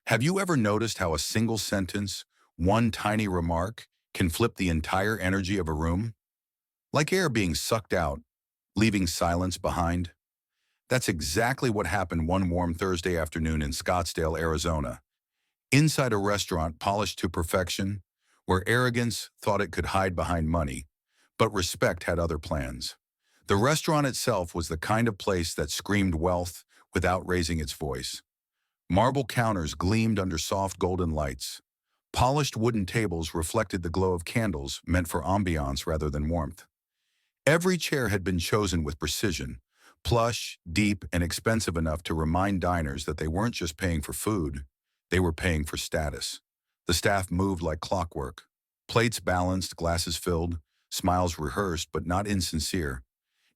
Have you ever noticed how a single sentence, one tiny remark, can flip the entire energy of a room? Like air being sucked out, leaving silence behind? That's exactly what happened one warm Thursday afternoon in Scottsdale, Arizona. Inside a restaurant polished to perfection, where arrogance thought it could hide behind money, but respect had other plans. The restaurant itself was the kind of place that screamed wealth without raising its voice. Marble counters gleamed under soft golden lights. Polished wooden tables reflected the glow of candles meant for ambiance rather than warmth. Every chair had been chosen with precision, plush, deep, and expensive enough to remind diners that they weren't just paying for food, they were paying for status. The staff moved like clockwork. Plates balanced, glasses filled, smiles rehearsed but not insincere.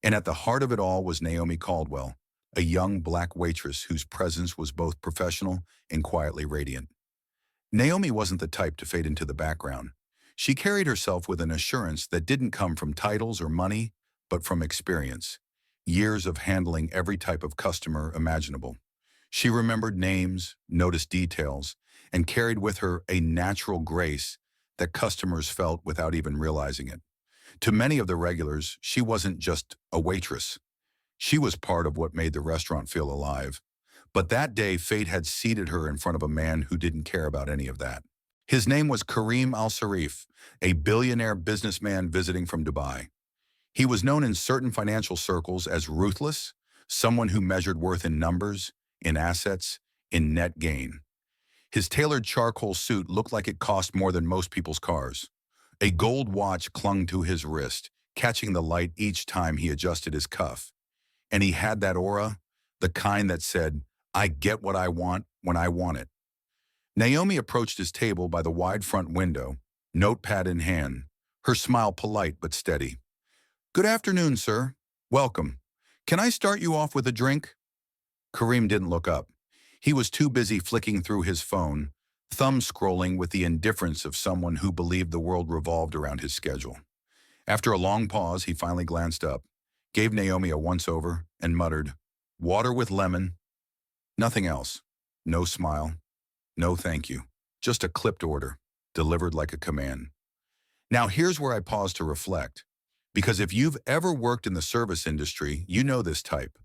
And at the heart of it all was Naomi Caldwell, a young black waitress whose presence was both professional and quietly radiant. Naomi wasn't the type to fade into the background. She carried herself with an assurance that didn't come from titles or money, but from experience. Years of handling every type of customer imaginable. She remembered names, noticed details, and carried with her a natural grace that customers felt without even realizing it. To many of the regulars, she wasn't just a waitress. She was part of what made the restaurant feel alive. But that day, fate had seated her in front of a man who didn't care about any of that. His name was Kareem Al-Sarif, a billionaire businessman visiting from Dubai. He was known in certain financial circles as ruthless, someone who measured worth in numbers, in assets, in net gain. His tailored charcoal suit looked like it cost more than most people's cars. A gold watch clung to his wrist, catching the light each time he adjusted his cuff. And he had that aura, the kind that said, "I get what I want when I want it." Naomi approached his table by the wide front window, notepad in hand, her smile polite but steady. "Good afternoon, sir. Welcome. Can I start you off with a drink?" Kareem didn't look up. He was too busy flicking through his phone, thumb scrolling with the indifference of someone who believed the world revolved around his schedule. After a long pause, he finally glanced up, gave Naomi a once-over, and muttered, "Water with lemon." Nothing else. No smile. No thank you. Just a clipped order, delivered like a command. Now here's where I pause to reflect. Because if you've ever worked in the service industry, you know this type.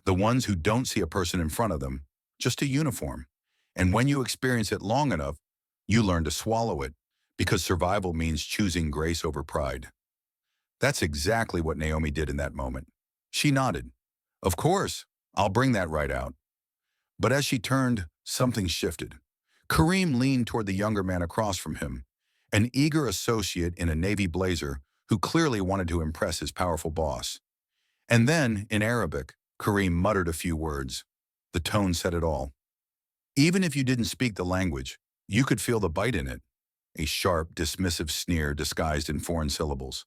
The ones who don't see a person in front of them, just a uniform. And when you experience it long enough, you learn to swallow it, because survival means choosing grace over pride. That's exactly what Naomi did in that moment. She nodded. "Of course, I'll bring that right out." But as she turned, something shifted. Kareem leaned toward the younger man across from him, an eager associate in a navy blazer who clearly wanted to impress his powerful boss. And then, in Arabic, Kareem muttered a few words. The tone said it all. Even if you didn't speak the language, you could feel the bite in it, a sharp, dismissive sneer disguised in foreign syllables.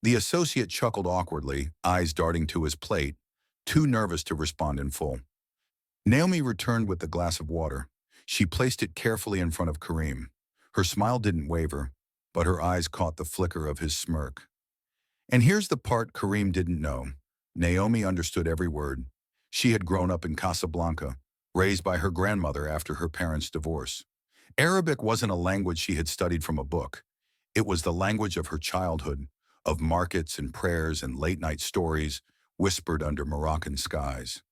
The associate chuckled awkwardly, eyes darting to his plate, too nervous to respond in full. Naomi returned with the glass of water. She placed it carefully in front of Kareem. Her smile didn't waver, but her eyes caught the flicker of his smirk. And here's the part Kareem didn't know. Naomi understood every word. She had grown up in Casablanca, raised by her grandmother after her parents' divorce. Arabic wasn't a language she had studied from a book. It was the language of her childhood, of markets and prayers and late-night stories whispered under Moroccan skies.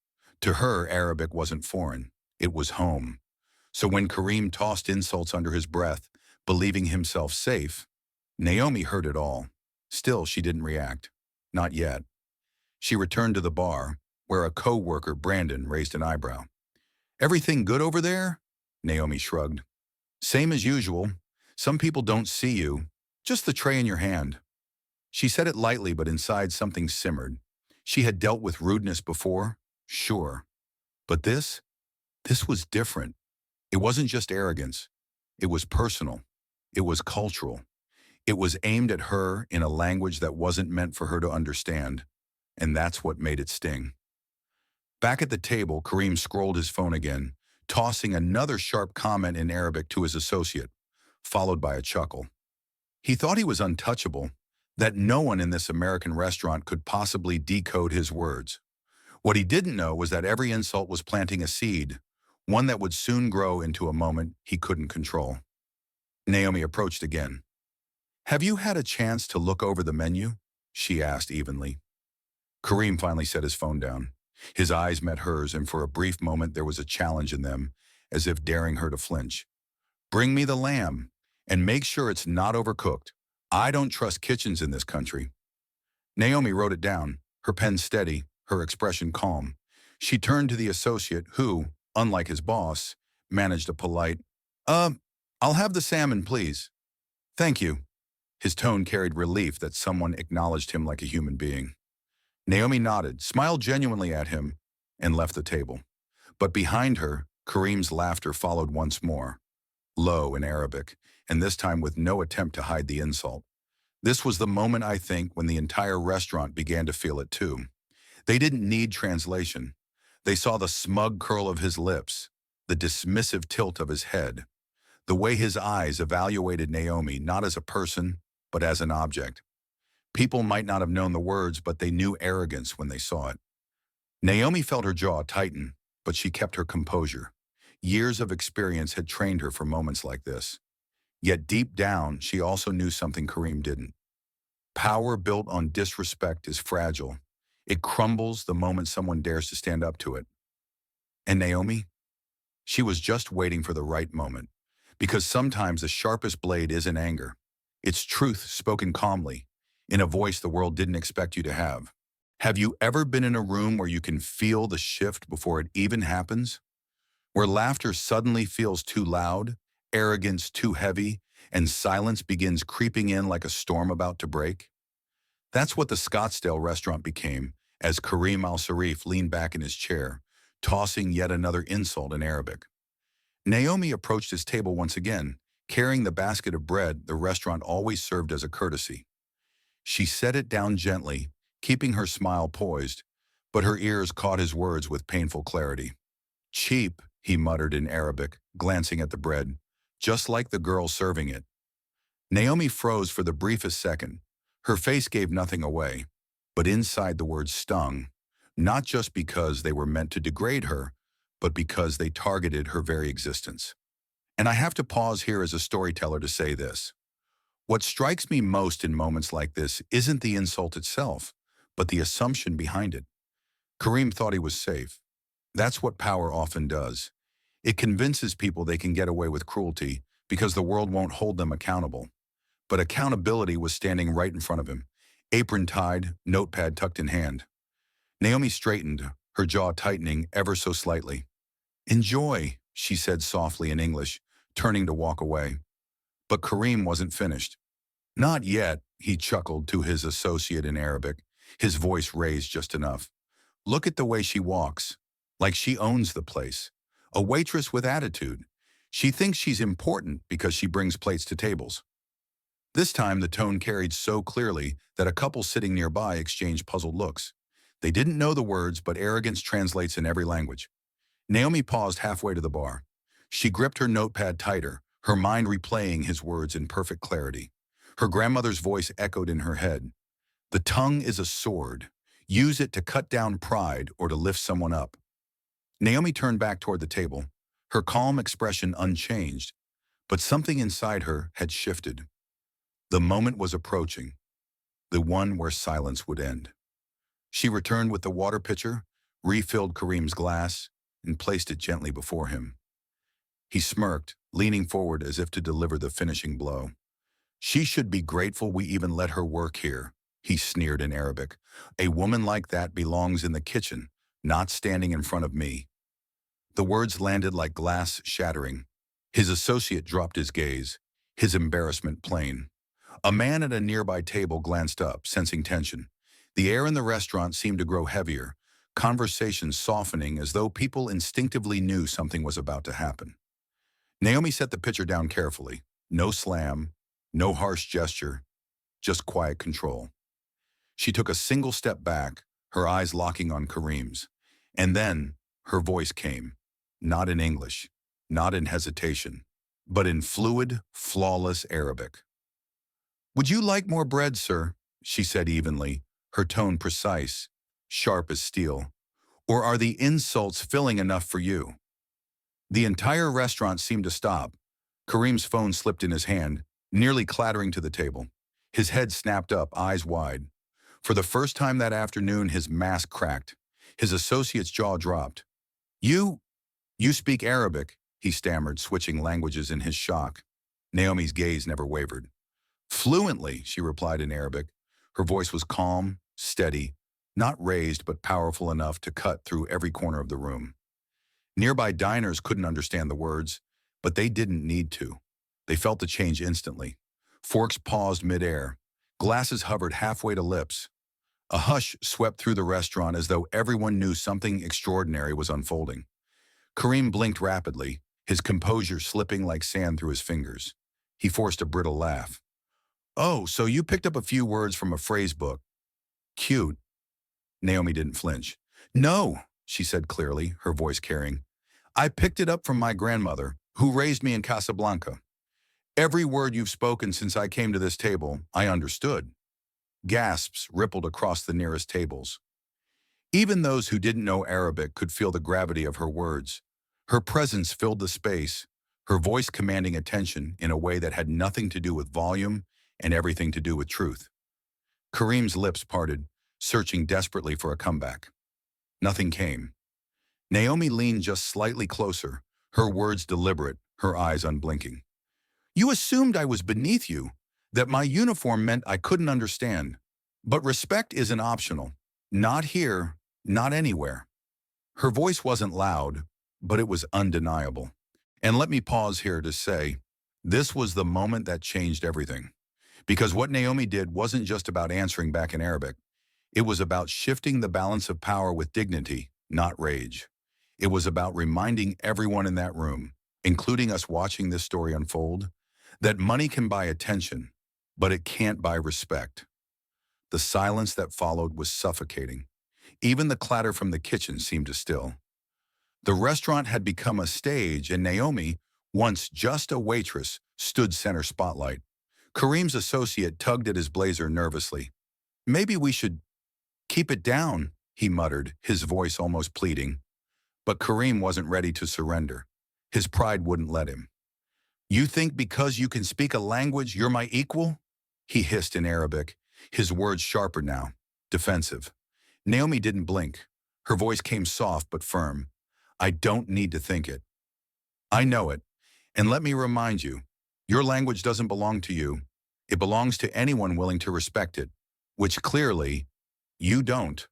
To her, Arabic wasn't foreign. It was home. So when Kareem tossed insults under his breath, believing himself safe, Naomi heard it all. Still, she didn't react. Not yet. She returned to the bar, where a co-worker, Brandon, raised an eyebrow. "Everything good over there?" Naomi shrugged. "Same as usual. Some people don't see you. Just the tray in your hand." She said it lightly, but inside something simmered. She had dealt with rudeness before, sure. But this was different. It wasn't just arrogance. It was personal. It was cultural. It was aimed at her in a language that wasn't meant for her to understand. And that's what made it sting. Back at the table, Kareem scrolled his phone again, tossing another sharp comment in Arabic to his associate, followed by a chuckle. He thought he was untouchable, that no one in this American restaurant could possibly decode his words. What he didn't know was that every insult was planting a seed, one that would soon grow into a moment he couldn't control. Naomi approached again. "Have you had a chance to look over the menu?" she asked evenly. Kareem finally set his phone down. His eyes met hers, and for a brief moment there was a challenge in them, as if daring her to flinch. "Bring me the lamb, and make sure it's not overcooked. I don't trust kitchens in this country." Naomi wrote it down, her pen steady, her expression calm. She turned to the associate who, unlike his boss, managed a polite, "Uh, I'll have the salmon, please." "Thank you." His tone carried relief that someone acknowledged him like a human being. Naomi nodded, smiled genuinely at him, and left the table. But behind her, Kareem's laughter followed once more, low in Arabic, and this time with no attempt to hide the insult. This was the moment, I think, when the entire restaurant began to feel it too. They didn't need translation. They saw the smug curl of his lips, the dismissive tilt of his head, the way his eyes evaluated Naomi not as a person, but as an object. People might not have known the words, but they knew arrogance when they saw it. Naomi felt her jaw tighten, but she kept her composure. Years of experience had trained her for moments like this. Yet deep down, she also knew something Kareem didn't. Power built on disrespect is fragile. It crumbles the moment someone dares to stand up to it. And Naomi? She was just waiting for the right moment. Because sometimes the sharpest blade isn't anger. It's truth spoken calmly, in a voice the world didn't expect you to have. Have you ever been in a room where you can feel the shift before it even happens? Where laughter suddenly feels too loud, arrogance too heavy, and silence begins creeping in like a storm about to break? That's what the Scottsdale restaurant became as Kareem Al-Sarif leaned back in his chair, tossing yet another insult in Arabic. Naomi approached his table once again, carrying the basket of bread the restaurant always served as a courtesy. She set it down gently, keeping her smile poised, but her ears caught his words with painful clarity. "Cheap," he muttered in Arabic, glancing at the bread, "just like the girl serving it." Naomi froze for the briefest second. Her face gave nothing away, but inside the words stung, not just because they were meant to degrade her, but because they targeted her very existence. And I have to pause here as a storyteller to say this. What strikes me most in moments like this isn't the insult itself, but the assumption behind it. Kareem thought he was safe. That's what power often does. It convinces people they can get away with cruelty because the world won't hold them accountable. But accountability was standing right in front of him, apron tied, notepad tucked in hand. Naomi straightened, her jaw tightening ever so slightly. "Enjoy," she said softly in English, turning to walk away. But Kareem wasn't finished. "Not yet," he chuckled to his associate in Arabic, his voice raised just enough. "Look at the way she walks, like she owns the place. A waitress with attitude. She thinks she's important because she brings plates to tables." This time the tone carried so clearly that a couple sitting nearby exchanged puzzled looks. They didn't know the words, but arrogance translates in every language. Naomi paused halfway to the bar. She gripped her notepad tighter, her mind replaying his words in perfect clarity. Her grandmother's voice echoed in her head. "The tongue is a sword. Use it to cut down pride or to lift someone up." Naomi turned back toward the table, her calm expression unchanged, but something inside her had shifted. The moment was approaching, the one where silence would end. She returned with the water pitcher, refilled Kareem's glass, and placed it gently before him. He smirked, leaning forward as if to deliver the finishing blow. "She should be grateful we even let her work here," he sneered in Arabic. "A woman like that belongs in the kitchen, not standing in front of me." The words landed like glass shattering. His associate dropped his gaze, his embarrassment plain. A man at a nearby table glanced up, sensing tension. The air in the restaurant seemed to grow heavier, conversations softening as though people instinctively knew something was about to happen. Naomi set the pitcher down carefully. No slam, no harsh gesture, just quiet control. She took a single step back, her eyes locking on Kareem's. And then her voice came, not in English, not in hesitation, but in fluid, flawless Arabic. "Would you like more bread, sir?" she said evenly, her tone precise, sharp as steel. "Or are the insults filling enough for you?" The entire restaurant seemed to stop. Kareem's phone slipped in his hand, nearly clattering to the table. His head snapped up, eyes wide. For the first time that afternoon, his mask cracked. His associate's jaw dropped. You, you speak Arabic, he stammered, switching languages in his shock. Naomi's gaze never wavered. Fluently, she replied in Arabic. Her voice was calm, steady, not raised but powerful enough to cut through every corner of the room. Nearby diners couldn't understand the words, but they didn't need to. They felt the change instantly. Forks paused midair. Glasses hovered halfway to lips. A hush swept through the restaurant as though everyone knew something extraordinary was unfolding. Kareem blinked rapidly, his composure slipping like sand through his fingers. He forced a brittle laugh. Oh, so you picked up a few words from a phrase book. Cute. Naomi didn't flinch. No, she said clearly, her voice carrying. I picked it up from my grandmother, who raised me in Casablanca. Every word you've spoken since I came to this table, I understood. Gasps rippled across the nearest tables. Even those who didn't know Arabic could feel the gravity of her words. Her presence filled the space, her voice commanding attention in a way that had nothing to do with volume and everything to do with truth. Kareem's lips parted, searching desperately for a comeback. Nothing came. Naomi leaned just slightly closer, her words deliberate, her eyes unblinking. You assumed I was beneath you, that my uniform meant I couldn't understand. But respect isn't optional. Not here, not anywhere. Her voice wasn't loud, but it was undeniable. And let me pause here to say, this was the moment that changed everything. Because what Naomi did wasn't just about answering back in Arabic. It was about shifting the balance of power with dignity, not rage. It was about reminding everyone in that room, including us watching this story unfold, that money can buy attention, but it can't buy respect. The silence that followed was suffocating. Even the clatter from the kitchen seemed to still. The restaurant had become a stage, and Naomi, once just a waitress, stood center spotlight. Kareem's associate tugged at his blazer nervously. Maybe we should keep it down, he muttered, his voice almost pleading. But Kareem wasn't ready to surrender. His pride wouldn't let him. You think because you can speak a language you're my equal? He hissed in Arabic, his words sharper now, defensive. Naomi didn't blink. Her voice came soft but firm. I don't need to think it. I know it. And let me remind you, your language doesn't belong to you. It belongs to anyone willing to respect it, which clearly, you don't.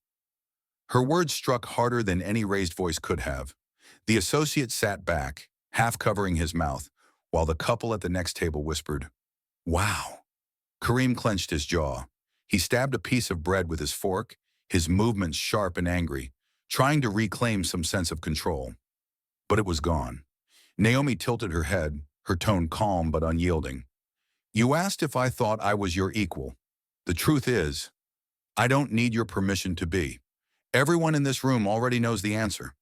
Her words struck harder than any raised voice could have. The associate sat back, half covering his mouth, while the couple at the next table whispered, Wow. Kareem clenched his jaw. He stabbed a piece of bread with his fork, his movements sharp and angry, trying to reclaim some sense of control. But it was gone. Naomi tilted her head, her tone calm but unyielding. You asked if I thought I was your equal. The truth is, I don't need your permission to be. Everyone in this room already knows the answer.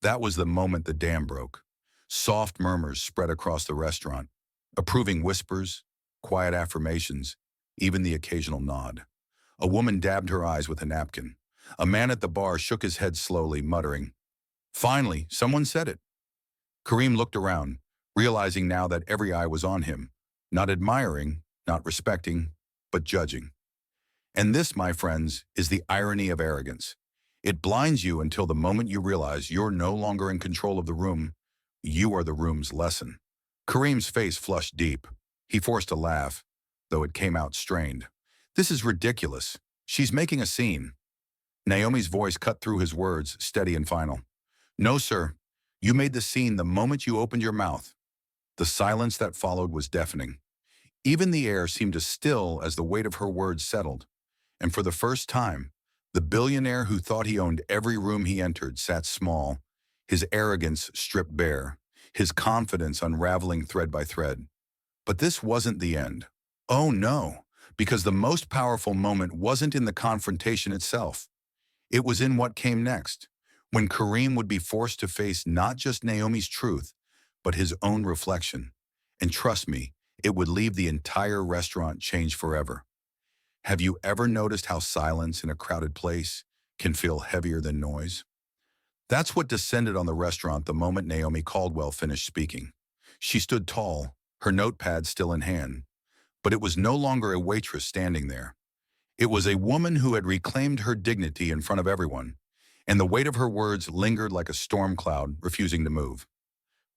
That was the moment the dam broke. Soft murmurs spread across the restaurant, approving whispers, quiet affirmations, even the occasional nod. A woman dabbed her eyes with a napkin. A man at the bar shook his head slowly, muttering, Finally, someone said it. Kareem looked around, realizing now that every eye was on him, not admiring, not respecting, but judging. And this, my friends, is the irony of arrogance. It blinds you until the moment you realize you're no longer in control of the room, you are the room's lesson. Kareem's face flushed deep. He forced a laugh, though it came out strained. This is ridiculous. She's making a scene. Naomi's voice cut through his words, steady and final. No, sir. You made the scene the moment you opened your mouth. The silence that followed was deafening. Even the air seemed to still as the weight of her words settled. And for the first time, the billionaire who thought he owned every room he entered sat small, his arrogance stripped bare, his confidence unraveling thread by thread. But this wasn't the end. Oh no, because the most powerful moment wasn't in the confrontation itself. It was in what came next, when Kareem would be forced to face not just Naomi's truth, but his own reflection. And trust me, it would leave the entire restaurant changed forever. Have you ever noticed how silence in a crowded place can feel heavier than noise? That's what descended on the restaurant the moment Naomi Caldwell finished speaking. She stood tall, her notepad still in hand, but it was no longer a waitress standing there. It was a woman who had reclaimed her dignity in front of everyone, and the weight of her words lingered like a storm cloud, refusing to move.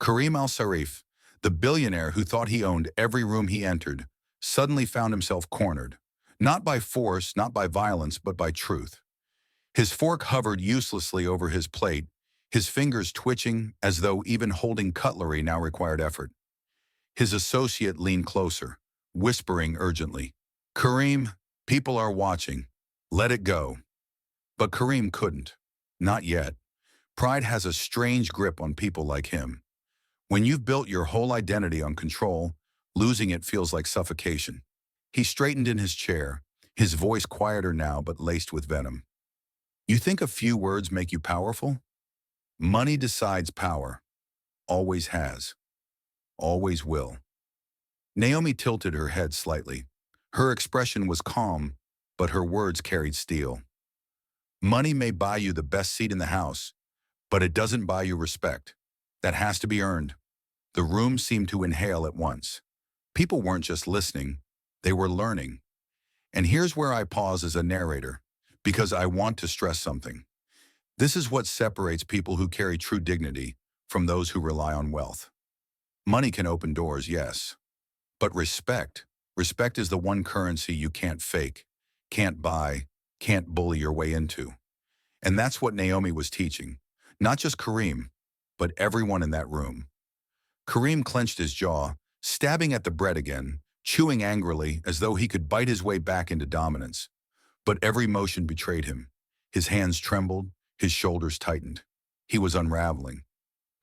Kareem Al-Sarif, the billionaire who thought he owned every room he entered, suddenly found himself cornered, not by force, not by violence, but by truth. His fork hovered uselessly over his plate, his fingers twitching as though even holding cutlery now required effort. His associate leaned closer, whispering urgently, "Kareem, people are watching. Let it go." But Kareem couldn't. Not yet. Pride has a strange grip on people like him. When you've built your whole identity on control, losing it feels like suffocation. He straightened in his chair, his voice quieter now but laced with venom. "You think a few words make you powerful? Money decides power. Always has. Always will." Naomi tilted her head slightly. Her expression was calm, but her words carried steel. "Money may buy you the best seat in the house, but it doesn't buy you respect. That has to be earned." The room seemed to inhale at once. People weren't just listening, they were learning. And here's where I pause as a narrator, because I want to stress something. This is what separates people who carry true dignity from those who rely on wealth. Money can open doors, yes. But respect is the one currency you can't fake, can't buy, can't bully your way into. And that's what Naomi was teaching. Not just Kareem, but everyone in that room. Kareem clenched his jaw, stabbing at the bread again, chewing angrily as though he could bite his way back into dominance. But every motion betrayed him. His hands trembled, his shoulders tightened. He was unraveling.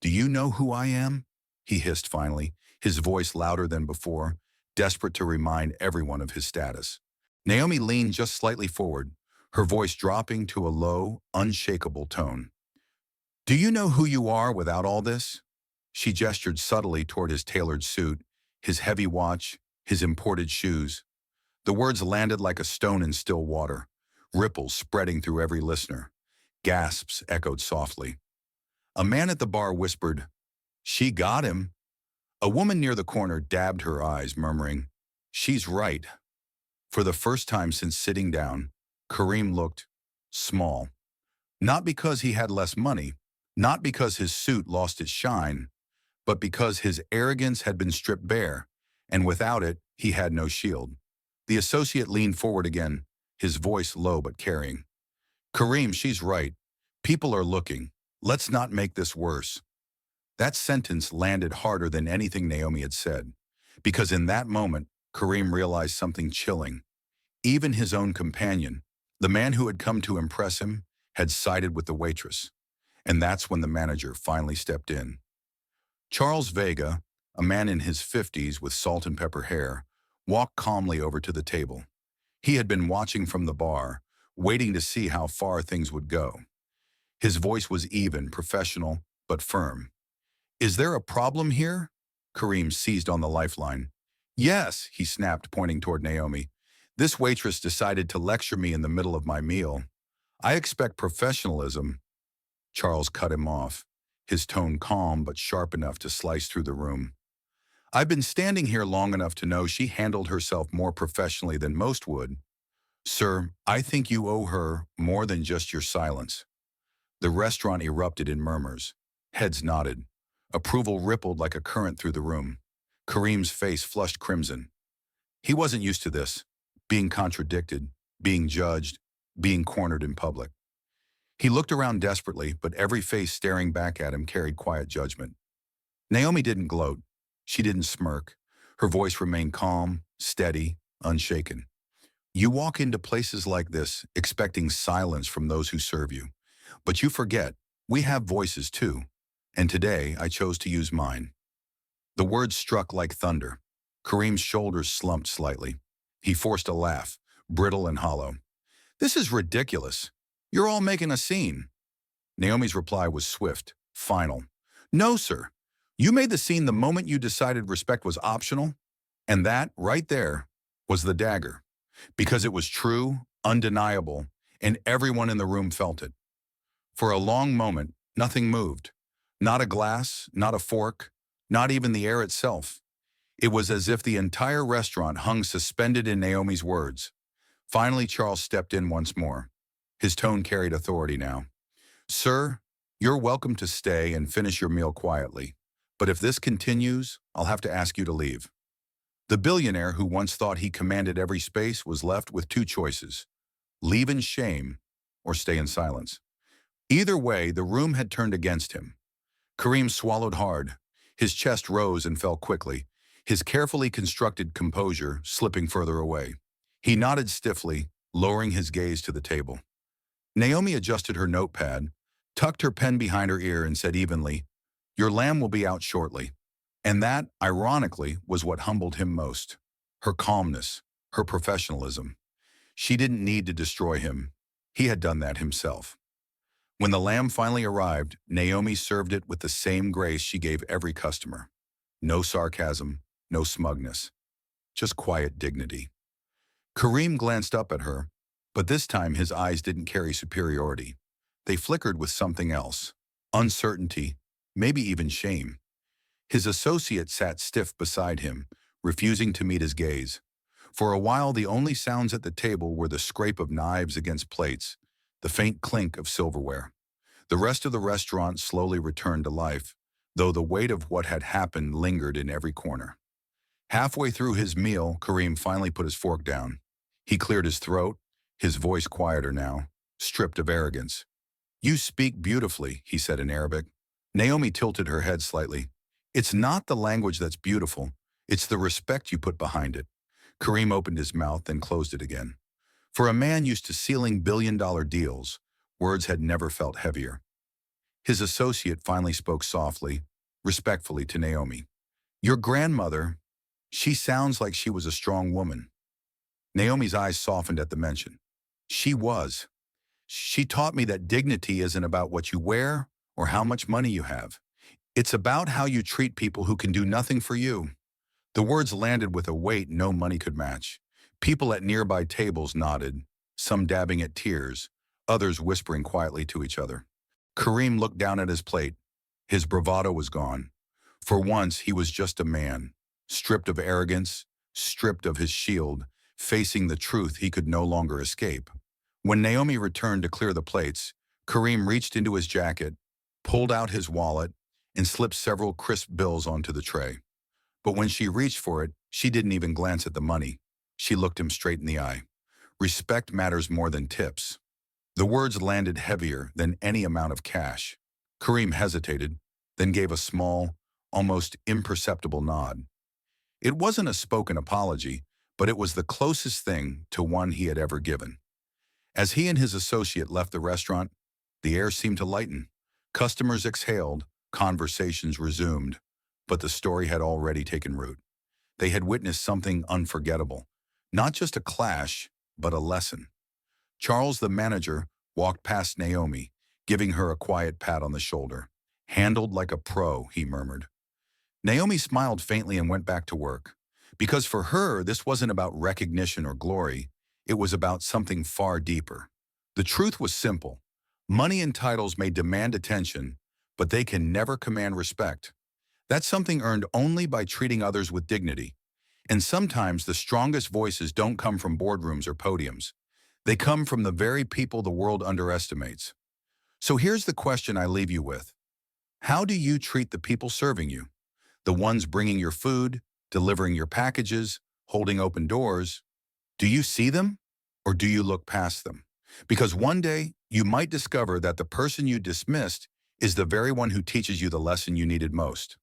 "Do you know who I am?" he hissed finally, his voice louder than before, desperate to remind everyone of his status. Naomi leaned just slightly forward, her voice dropping to a low, unshakable tone. "Do you know who you are without all this?" She gestured subtly toward his tailored suit, his heavy watch, his imported shoes. The words landed like a stone in still water, ripples spreading through every listener. Gasps echoed softly. A man at the bar whispered, "She got him." A woman near the corner dabbed her eyes, murmuring, "She's right." For the first time since sitting down, Kareem looked small. Not because he had less money, not because his suit lost its shine, but because his arrogance had been stripped bare, and without it, he had no shield. The associate leaned forward again, his voice low but carrying. "Kareem, she's right. People are looking. Let's not make this worse." That sentence landed harder than anything Naomi had said, because in that moment, Kareem realized something chilling. Even his own companion, the man who had come to impress him, had sided with the waitress. And that's when the manager finally stepped in. Charles Vega, a man in his 50s with salt and pepper hair, walked calmly over to the table. He had been watching from the bar, waiting to see how far things would go. His voice was even, professional, but firm. "Is there a problem here?" Kareem seized on the lifeline. "Yes," he snapped, pointing toward Naomi. "This waitress decided to lecture me in the middle of my meal. I expect professionalism." Charles cut him off, his tone calm but sharp enough to slice through the room. "I've been standing here long enough to know she handled herself more professionally than most would. Sir, I think you owe her more than just your silence." The restaurant erupted in murmurs. Heads nodded. Approval rippled like a current through the room. Kareem's face flushed crimson. He wasn't used to this, being contradicted, being judged, being cornered in public. He looked around desperately, but every face staring back at him carried quiet judgment. Naomi didn't gloat. She didn't smirk. Her voice remained calm, steady, unshaken. "You walk into places like this expecting silence from those who serve you. But you forget, we have voices too. And today I chose to use mine." The words struck like thunder. Kareem's shoulders slumped slightly. He forced a laugh, brittle and hollow. "This is ridiculous. You're all making a scene." Naomi's reply was swift, final. "No, sir. You made the scene the moment you decided respect was optional. And that, right there, was the dagger. Because it was true, undeniable, and everyone in the room felt it. For a long moment, Nothing moved. Not a glass, not a fork, not even the air itself. It was as if the entire restaurant hung suspended in Naomi's words. Finally, Charles stepped in once more. His tone carried authority now. Sir, you're welcome to stay and finish your meal quietly. But if this continues, I'll have to ask you to leave. The billionaire who once thought he commanded every space was left with two choices: leave in shame or stay in silence. Either way, the room had turned against him. Kareem swallowed hard. His chest rose and fell quickly, his carefully constructed composure slipping further away. He nodded stiffly, lowering his gaze to the table. Naomi adjusted her notepad, tucked her pen behind her ear, and said evenly, "Your lamb will be out shortly." And that, ironically, was what humbled him most. Her calmness, her professionalism. She didn't need to destroy him. He had done that himself. When the lamb finally arrived, Naomi served it with the same grace she gave every customer. No sarcasm, no smugness, just quiet dignity. Kareem glanced up at her, but this time his eyes didn't carry superiority. They flickered with something else: uncertainty, maybe even shame. His associate sat stiff beside him, refusing to meet his gaze. For a while, the only sounds at the table were the scrape of knives against plates, the faint clink of silverware. The rest of the restaurant slowly returned to life, though the weight of what had happened lingered in every corner. Halfway through his meal, Kareem finally put his fork down. He cleared his throat, his voice quieter now, stripped of arrogance. "You speak beautifully," he said in Arabic. Naomi tilted her head slightly. "It's not the language that's beautiful, it's the respect you put behind it." Kareem opened his mouth, then closed it again. For a man used to sealing billion-dollar deals, words had never felt heavier. His associate finally spoke softly, respectfully to Naomi. "Your grandmother, she sounds like she was a strong woman." Naomi's eyes softened at the mention. "She was. She taught me that dignity isn't about what you wear or how much money you have. It's about how you treat people who can do nothing for you." The words landed with a weight no money could match. People at nearby tables nodded, some dabbing at tears, others whispering quietly to each other. Kareem looked down at his plate. His bravado was gone. For once, he was just a man, stripped of arrogance, stripped of his shield, facing the truth he could no longer escape. When Naomi returned to clear the plates, Kareem reached into his jacket, pulled out his wallet, and slipped several crisp bills onto the tray. But when she reached for it, she didn't even glance at the money. She looked him straight in the eye. "Respect matters more than tips." The words landed heavier than any amount of cash. Kareem hesitated, then gave a small, almost imperceptible nod. It wasn't a spoken apology, but it was the closest thing to one he had ever given. As he and his associate left the restaurant, the air seemed to lighten. Customers exhaled, conversations resumed, but the story had already taken root. They had witnessed something unforgettable. Not just a clash, but a lesson. Charles, the manager, walked past Naomi, giving her a quiet pat on the shoulder. "Handled like a pro," he murmured. Naomi smiled faintly and went back to work. Because for her, this wasn't about recognition or glory. It was about something far deeper. The truth was simple. Money and titles may demand attention, but they can never command respect. That's something earned only by treating others with dignity. And sometimes the strongest voices don't come from boardrooms or podiums. They come from the very people the world underestimates. So here's the question I leave you with. How do you treat the people serving you? The ones bringing your food, delivering your packages, holding open doors? Do you see them, or do you look past them? Because one day, you might discover that the person you dismissed is the very one who teaches you the lesson you needed most.